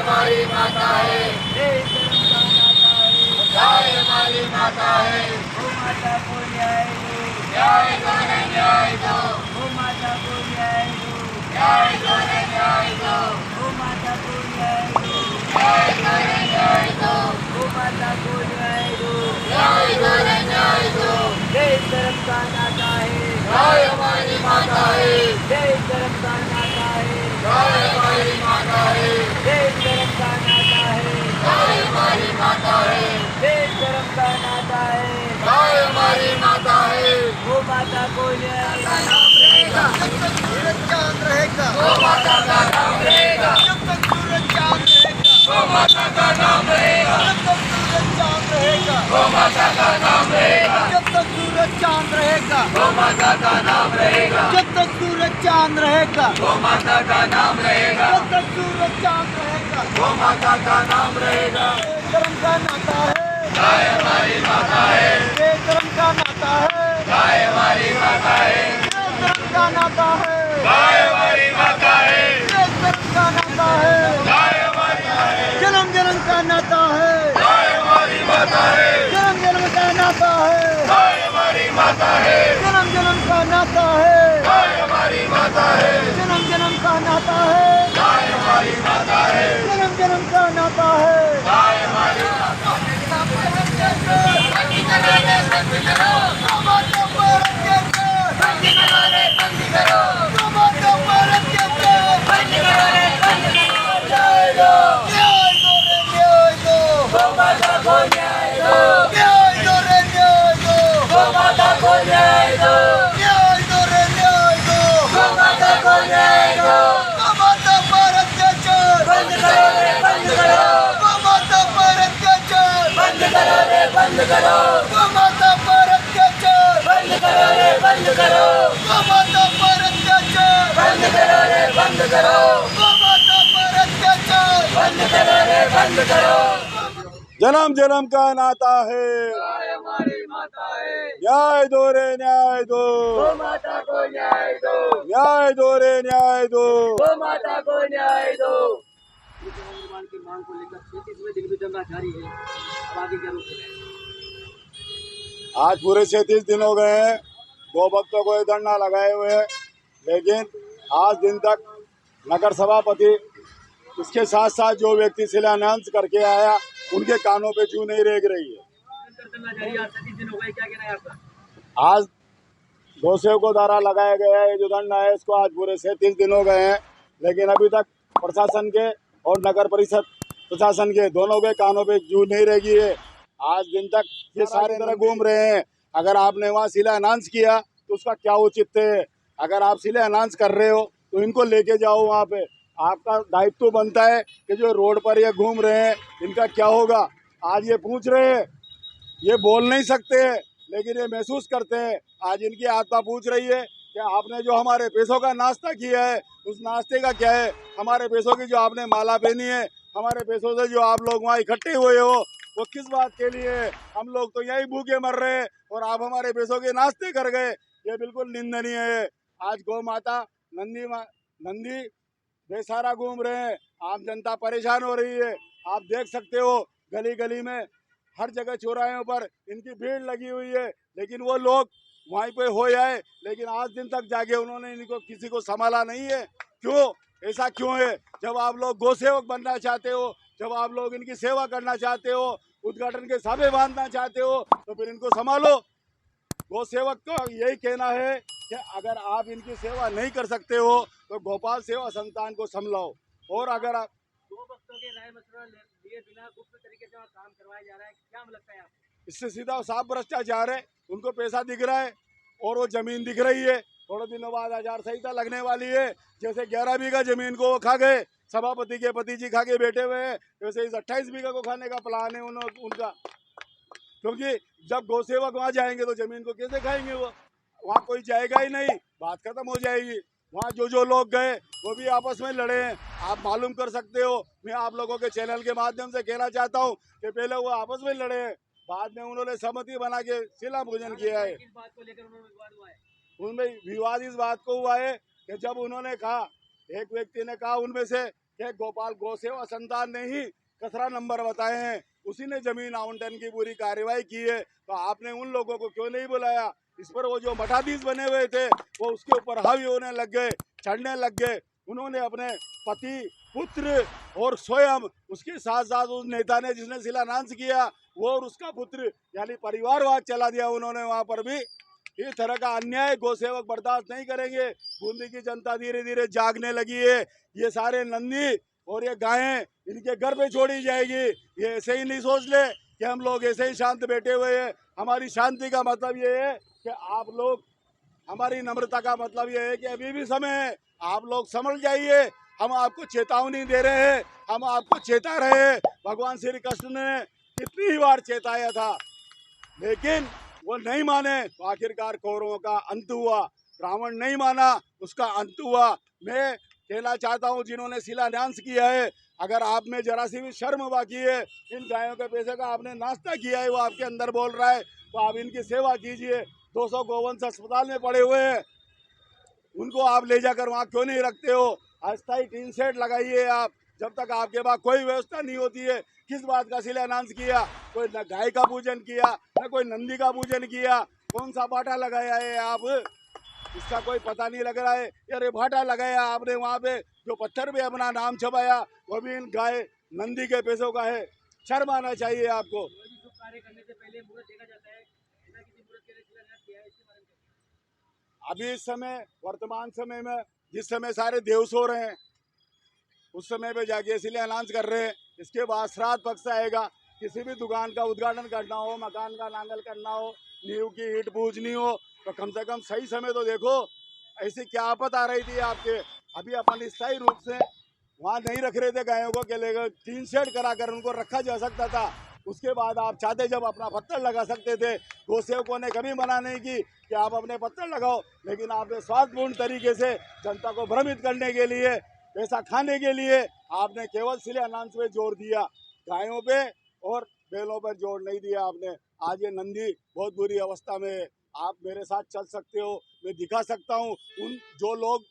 हमारी माता है, देश धर्म का नाता है, गाय हमारी माता है। गौ माता को न्याय दो, न्याय दो रे न्याय दो, गौ माता को न्याय दो, न्याय दो रे न्याय दो, गौ माता को न्याय दो, न्याय दो रे न्याय दो, गौ माता को न्याय दो। न्याय दो रे न्याय दो। देश धर्म का नाता है, गाय हमारी माता है, देश धर्म का नाता है, गाय हमारी माता है, देश धर्म का नाता है, गाय हमारी माता है, देश धर्म का नाता है। गाय हमारी माता है। गौ माता को न्याय दो, नाम रहेगा, जब तक सूरज चांद रहेगा, गौ माता का नाम रहेगा, जब तक सूरज चांद रहेगा, गौ माता का नाम रहेगा, जब तक सूरज चांद रहेगा, गौ माता का नाम रहेगा, जब तक सूरज चांद रहेगा, गौ माता का नाम रहेगा, जब तक सूरज चांद रहेगा, गौ माता का नाम रहेगा, जब तक सूरज चांद रहेगा। गौ माता का नाम रहेगा। धर्म का नाता है, गाय हमारी माता है, धर्म का नाता है, गाय हमारी माता है, धर्म का नाता है, गाय हमारी माता है, धर्म का नाता है, गाय हमारी माता है, जन्म जन्म का नाता है, गाय हमारी माता है, जन्म जन्म का नाता है, गाय हमारी माता है, जन्म जन्म का नाता है, गाय हमारी माता है, जन्म जन्म का नाता है, गाय हमारी माता है, जन्म जन्म का नाता है। गाय हमारी माता है। बंदी करो रे बंदी करो, माता भारत के अंदर, बंदी करो रे बंदी करो, माता भारत के अंदर, बंदी करो रे बंदी करो। न्याय दो, न्याय दो रे न्याय दो, गौ माता को न्याय दो, न्याय दो रे न्याय दो, गौ माता को न्याय दो, न्याय दो रे न्याय दो, गौ माता को न्याय दो। माता भारत के अंदर, बंद करो रे बंद करो, माता भारत के अंदर, बंद करो रे बंद करो, माता भारत के अंदर, बंद करो रे बंद करो, माता भारत के अंदर, बंद करो रे बंद करो, माता भारत के अंदर। बंद करो रे बंद करो। जन्म जन्म का नाता है, गाय हमारी माता है, न्याय दो रे न्याय दो, गौ माता को न्याय दो, न्याय दो रे न्याय दो। गौ माता को न्याय दो। निर्माण की मांग को लेकर 36वें दिन भी दंगा जारी है। अब आगे क्या रूप है? आज पूरे 36 दिन हो गए हैं गौ भक्तों को ये धरना लगाए हुए हैं, लेकिन आज दिन तक नगर सभापति इसके साथ साथ जो व्यक्ति शिलान्यास करके आया उनके कानों पे जू नहीं रेंग रही है। दंगा जारी है, 36 दिन हो गए, क्या कहना है आपका? आज गौसेव को द्वारा लगाया गया है, ये जो धरना है इसको आज पूरे 37 दिन हो गए हैं, लेकिन अभी तक प्रशासन के और नगर परिषद प्रशासन के दोनों के कानों पे जू नहीं रहेगी है। आज दिन तक ये सारे तरह घूम रहे हैं। अगर आपने वहाँ शिलान्यास किया तो उसका क्या औचित्य है? अगर आप शिलान्यास कर रहे हो तो इनको लेके जाओ वहाँ पे। आपका दायित्व तो बनता है कि जो रोड पर ये घूम रहे हैं इनका क्या होगा। आज ये पूछ रहे हैं, ये बोल नहीं सकते हैं लेकिन ये महसूस करते हैं। आज इनकी आत्मा पूछ रही है कि आपने जो हमारे पैसों का नाश्ता किया है उस नाश्ते का क्या है? हमारे पैसों की जो आपने माला पहनी है, हमारे पैसों से जो आप लोग वहाँ इकट्ठे हुए हो वो किस बात के लिए? हम लोग तो यही भूखे मर रहे हैं और आप हमारे पैसों के नाश्ते कर गए। ये बिल्कुल निंदनीय है। आज गौ माता नंदी बेसहारा घूम रहे हैं, आम जनता परेशान हो रही है। आप देख सकते हो गली गली में हर जगह चौराहों पर इनकी भीड़ लगी हुई है, लेकिन वो लोग वहीं पे हो जाए, लेकिन आज दिन तक जाके उन्होंने इनको किसी को संभाला नहीं है। क्यों? ऐसा क्यों है? जब आप लोग गौ सेवक बनना चाहते हो, जब आप लोग इनकी सेवा करना चाहते हो, उद्घाटन के साबे बांधना चाहते हो, तो फिर इनको संभालो। गौ सेवक का यही कहना है कि अगर आप इनकी सेवा नहीं कर सकते हो तो गोपाल सेवा संस्थान को संभालो। और अगर आप दो भक्तों के राय मशवरा लिए बिना गुप्त तरीके से काम करवाया जा रहा है, क्या लगता है आपको? इससे सीधा साफ भ्रष्टाचार है। उनको पैसा दिख रहा है और वो जमीन दिख रही है। थोड़े दिनों बाद आचार संहिता लगने वाली है। जैसे 11 बीघा जमीन को वो खा गए, सभापति के पति जी खा के बैठे हुए हैं, वैसे इस 28 बीघा को खाने का प्लान है उनका। क्योंकि जब गौ सेवक वहाँ जाएंगे तो जमीन को कैसे खाएंगे? वो वहाँ कोई जाएगा ही नहीं, बात खत्म हो जाएगी। वहाँ जो लोग गए वो भी आपस में लड़े हैं। आप मालूम कर सकते हो। मैं आप लोगों के चैनल के माध्यम से कहना चाहता हूँ कि पहले वो आपस में लड़े हैं, बाद में उन्होंने सहमति बना के शिला पूजन किया है। किस बात को लेकर उन्होंने विवाद हुआ है? उनमें विवाद इस बात को हुआ है कि जब उन्होंने कहा, एक व्यक्ति ने कहा उनमें से कि गोपाल गौसेवा संस्थान ने ही कचरा नंबर बताए हैं, उसी ने जमीन आवंटन की पूरी कार्यवाही की है। तो आपने उन लोगों को क्यों नहीं बुलाया? इस पर वो जो मठाधीश बने हुए थे वो उसके ऊपर हावी होने लग गए, चढ़ने लग गए। उन्होंने अपने पति, पुत्र और स्वयं, उसके साथ साथ उस नेता ने जिसने शिलान्यास किया वो और उसका पुत्र, यानी परिवारवाद चला दिया उन्होंने वहां पर भी। इस तरह का अन्याय गौसेवक बर्दाश्त नहीं करेंगे। बूंदी की जनता धीरे धीरे जागने लगी है। ये सारे नंदी और ये गायें इनके घर पे छोड़ी जाएगी। ये ऐसे ही नहीं सोच ले कि हम लोग ऐसे ही शांत बैठे हुए हैं। हमारी शांति का मतलब ये है कि आप लोग, हमारी नम्रता का मतलब ये है कि अभी भी समय है, आप लोग समझ जाइए। हम आपको चेतावनी दे रहे हैं, हम आपको चेता रहे हैं। भगवान श्री कृष्ण ने कितनी बार चेताया था, लेकिन वो नहीं माने, तो आखिरकार कौरवों का अंत हुआ। रावण नहीं माना, उसका अंत हुआ। मैं कहना चाहता हूँ जिन्होंने शिलान्यास किया है, अगर आप में जरा सी भी शर्म बाकी है, इन गायों के पैसे का आपने नाश्ता किया है, वो आपके अंदर बोल रहा है, तो आप इनकी सेवा कीजिए। 200 गोवंश अस्पताल में पड़े हुए हैं, उनको आप ले जाकर वहाँ क्यों नहीं रखते हो? अस्थायी टीन शेड लगाइए आप, जब तक आपके पास कोई व्यवस्था नहीं होती है। किस बात का शिलान्यास किया? कोई न गाय का पूजन किया, न कोई नंदी का पूजन किया। कौन सा बाटा लगाया है आप? इसका कोई पता नहीं लग रहा है। अरे भाटा लगाया आपने वहाँ पे, जो पत्थर पे अपना नाम छपाया वो भी इन गाय नंदी के पैसों का है। शर्म आना चाहिए आपको। शुभ कार्य करने से पहले मुहूर्त देखा जाता है, बिना किसी मुहूर्त के लिए शिलान्यास किया है, इसके बारे में अभी इस समय, वर्तमान समय में जिस समय सारे देव सो रहे हैं, उस समय पे जाके शिलान्यास कर रहे हैं। इसके बाद श्राद्ध पक्ष आएगा, किसी भी दुकान का उद्घाटन करना हो, मकान का नांगल करना हो, नींव की ईंट पूजनी हो, तो कम से कम सही समय तो देखो। ऐसी क्या आफत आ रही थी आपके? अभी अपन स्थायी रूप से वहाँ नहीं रख रहे थे गायों को, के लेकर टीन शेड कराकर उनको रखा जा सकता था। उसके बाद आप चाहते जब अपना पत्थर लगा सकते थे। गौसेवकों ने कभी मना नहीं की कि आप अपने पत्थर लगाओ, लेकिन आपने स्वार्थपूर्ण तरीके से जनता को भ्रमित करने के लिए, पैसा खाने के लिए आपने केवल शिलान्यास पे जोर दिया, गायों पे और बैलों पर जोर नहीं दिया आपने। आज ये नंदी बहुत बुरी अवस्था में है। आप मेरे साथ चल सकते हो, मैं दिखा सकता हूँ। उन जो लोग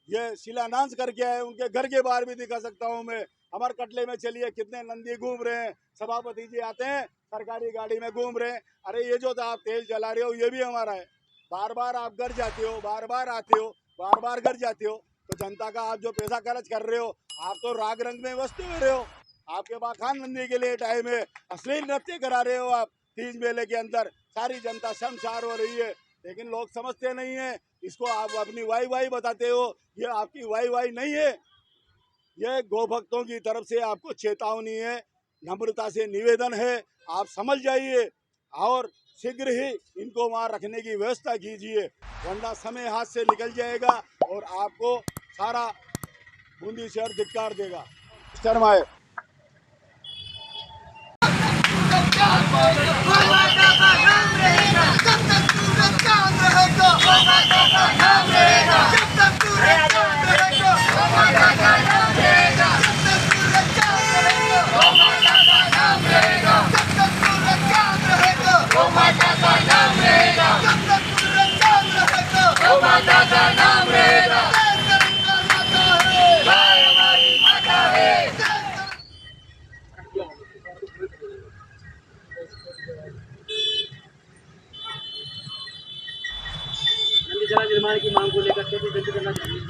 ये शिलान्यास करके आए उनके घर के बाहर भी दिखा सकता हूँ मैं। हमारे कटले में चलिए, कितने नंदी घूम रहे हैं। सभापति जी आते हैं सरकारी गाड़ी में घूम रहे हैं। अरे ये जो आप तेल जला रहे हो ये भी हमारा है। बार बार आप घर जाते हो, बार बार आते हो, बार बार घर जाते हो, तो जनता का आप जो पैसा खर्च कर रहे हो, आप तो राग रंग में वस्तु हो रहे हो। आपके पास खान नंदी के लिए टाइम है, अश्लील नृत्य करा रहे हो आप। तीज मेले के अंदर सारी जनता शर्मसार हो रही है, लेकिन लोग समझते नहीं है। इसको आप अपनी वाई वाई बताते हो, ये आपकी वाई वाई नहीं है। ये गौ भक्तों की तरफ से आपको चेतावनी है, नम्रता से निवेदन है, आप समझ जाइए और शीघ्र ही इनको वहाँ रखने की व्यवस्था कीजिए, वरना समय हाथ से निकल जाएगा और आपको सारा बूंदी शहर धिक्कार देगा। शर्माए नंदीशाला निर्माण की मांग को लेकर 33 दिन की धरना जारी है,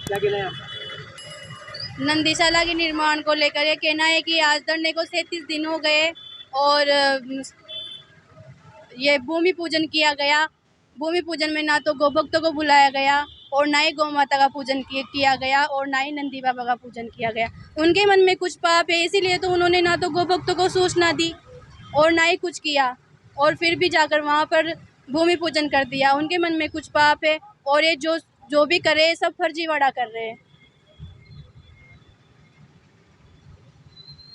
क्या कहना है आपका? नंदीशाला के निर्माण को लेकर ये कहना है कि आज धरने को 37 दिन हो गए और ये भूमि पूजन किया गया। भूमि पूजन में ना तो गौ भक्तों को बुलाया गया और ना ही गौ माता का पूजन किया गया और ना ही नंदी बाबा का पूजन किया गया। उनके मन में कुछ पाप है, इसीलिए तो उन्होंने ना तो गौ भक्तों को सूचना दी और ना ही कुछ किया, और फिर भी जाकर वहाँ पर भूमि पूजन कर दिया। उनके मन में कुछ पाप है और ये जो भी करे सब फर्जीवाड़ा कर रहे हैं।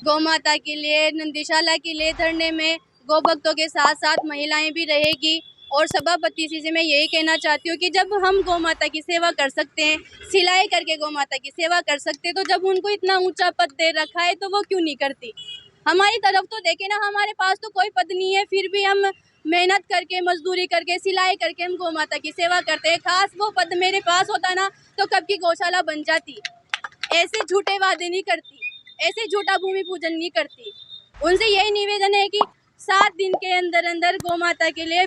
गौ माता के लिए, नंदीशाला के लिए धरने में गौ भक्तों के साथ साथ महिलाएं भी रहेगी। और सभापति जी से मैं यही कहना चाहती हूँ कि जब हम गौ माता की सेवा कर सकते हैं, सिलाई करके गौ माता की सेवा कर सकते हैं, तो जब उनको इतना ऊंचा पद दे रखा है तो वो क्यों नहीं करती? हमारी तरफ तो देखे ना, हमारे पास तो कोई पद नहीं है, फिर भी हम मेहनत करके, मजदूरी करके, सिलाई करके हम गौ माता की सेवा करते हैं। खास वो पद मेरे पास होता ना तो कब की गौशाला बन जाती। ऐसे झूठे वादे नहीं करती, ऐसे झूठा भूमि पूजन नहीं करती। उनसे यही निवेदन है कि 7 दिन के अंदर अंदर गौ माता के लिए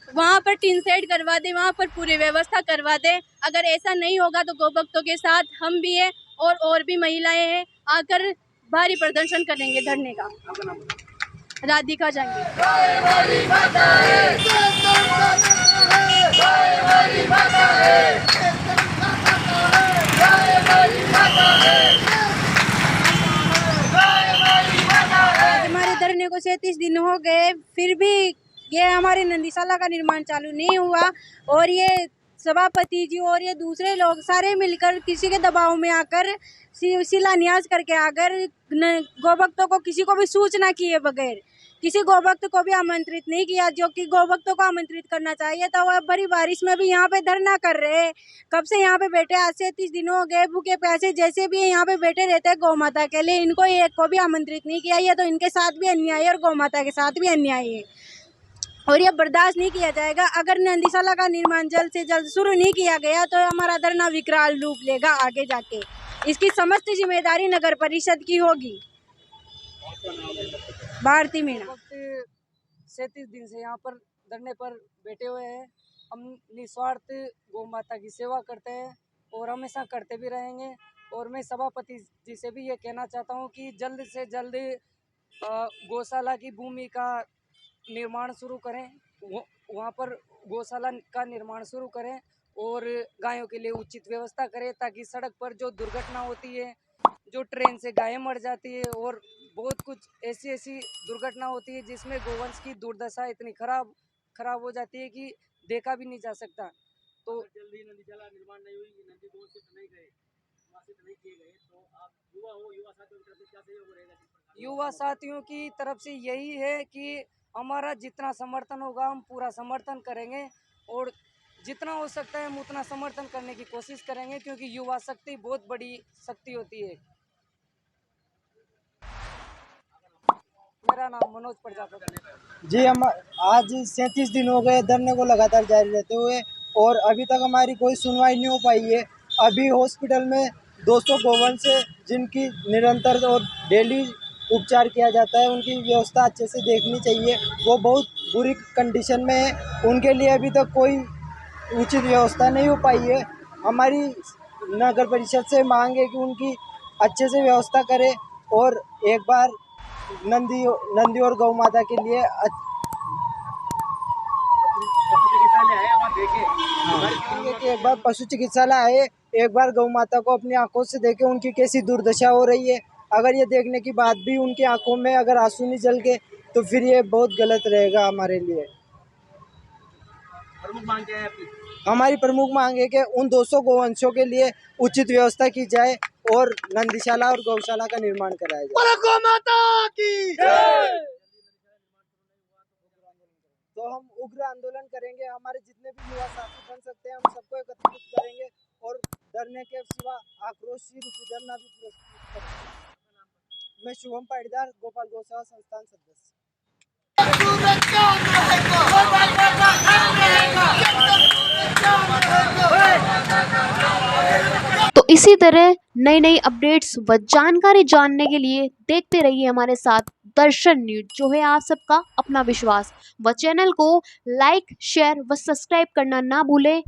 वहाँ पर टीन सेट करवा दे, वहाँ पर पूरी व्यवस्था करवा दे। अगर ऐसा नहीं होगा तो गौ भक्तों के साथ हम भी हैं और भी महिलाएं हैं, आकर भारी प्रदर्शन करेंगे धरने का। राधिका जाएंगे। आज हमारे धरने को 37 दिन हो गए, फिर भी ये हमारे नंदीशाला का निर्माण चालू नहीं हुआ। और ये सभापति जी और ये दूसरे लोग सारे मिलकर किसी के दबाव में आकर शिलान्यास करके आकर गौभक्तों को किसी को भी सूचना किए बगैर किसी गौभक्त को भी आमंत्रित नहीं किया, जो कि गौभक्तों को आमंत्रित करना चाहिए था। वह भरी बारिश में भी यहाँ पे धरना कर रहे हैं। कब से यहाँ पे बैठे, आज से 30 दिन हो गए, भूखे प्यासे जैसे भी यहाँ पे बैठे रहते हैं गौ माता के लिए। इनको एक को भी आमंत्रित नहीं किया। ये तो इनके साथ भी अन्याय है और गौ माता के साथ भी अन्याय है और ये बर्दाश्त नहीं किया जाएगा। अगर नंदीशाला का निर्माण जल्द से जल्द शुरू नहीं किया गया तो हमारा धरना विकराल रूप लेगा आगे जाके। इसकी समस्त जिम्मेदारी नगर परिषद की होगी। भारती मीणा। 37 दिन से यहाँ पर धरने पर बैठे हुए हैं। हम निस्वार्थ गौ माता की सेवा करते हैं और हमेशा करते भी रहेंगे। और मैं सभापति जी से भी ये कहना चाहता हूँ कि जल्द से जल्द गौशाला की भूमि का निर्माण शुरू करें, वहाँ पर गौशाला का निर्माण शुरू करें और गायों के लिए उचित व्यवस्था करें, ताकि सड़क पर जो दुर्घटना होती है, जो ट्रेन से गायें मर जाती है और बहुत कुछ ऐसी दुर्घटना होती है जिसमें गोवंश की दुर्दशा इतनी खराब हो जाती है कि देखा भी नहीं जा सकता। तो जल्दी नंदीशाला निर्माण नहीं हुई, नंदी गोवंश नहीं गए, नहीं किए गए, तो आप युवा साथियों की तरफ से क्या सहयोग रहेगा? युवा साथियों की तरफ से यही है कि हमारा जितना समर्थन होगा हम पूरा समर्थन करेंगे और जितना हो सकता है हम उतना समर्थन करने की कोशिश करेंगे, क्योंकि युवा शक्ति बहुत बड़ी शक्ति होती है। मेरा नाम मनोज प्रजापति जी। हम आज 37 दिन हो गए धरने को लगातार जारी रहते हुए और अभी तक हमारी कोई सुनवाई नहीं हो पाई है। अभी हॉस्पिटल में 200 गोवंश है जिनकी निरंतर और डेली उपचार किया जाता है। उनकी व्यवस्था अच्छे से देखनी चाहिए, वो बहुत बुरी कंडीशन में है। उनके लिए अभी तक कोई उचित व्यवस्था नहीं हो पाई है। हमारी नगर परिषद से मांग है कि उनकी अच्छे से व्यवस्था करे और एक बार नंदी और गौ माता के लिए एक बार पशु चिकित्सालय आए, एक बार गौ माता को अपनी आंखों से देखे उनकी कैसी दुर्दशा हो रही है। अगर ये देखने की बाद भी उनकी आंखों में अगर आंसू नहीं जल के तो फिर ये बहुत गलत रहेगा हमारे लिए। प्रमुख मांग क्या है आपकी? हमारी प्रमुख मांग है कि उन 200 गोवंशों के लिए उचित व्यवस्था की जाए और नंदीशाला और गौशाला का निर्माण कराया जाए। गौ माता की तो हम उग्र आंदोलन करेंगे। हमारे जितने भी युवा साथी बन सकते हैं हम सबको एकत्रित करेंगे और धरने के सिवा आक्रोश धरना भी प्रस्तुत करेंगे। मैं शुभम पाटीदार, गोपाल गौशाला संस्थान सदस्य। तो इसी तरह नई नई अपडेट्स व जानकारी जानने के लिए देखते रहिए हमारे साथ दर्शन न्यूज, जो है आप सबका अपना विश्वास। व चैनल को लाइक, शेयर व सब्सक्राइब करना ना भूलें।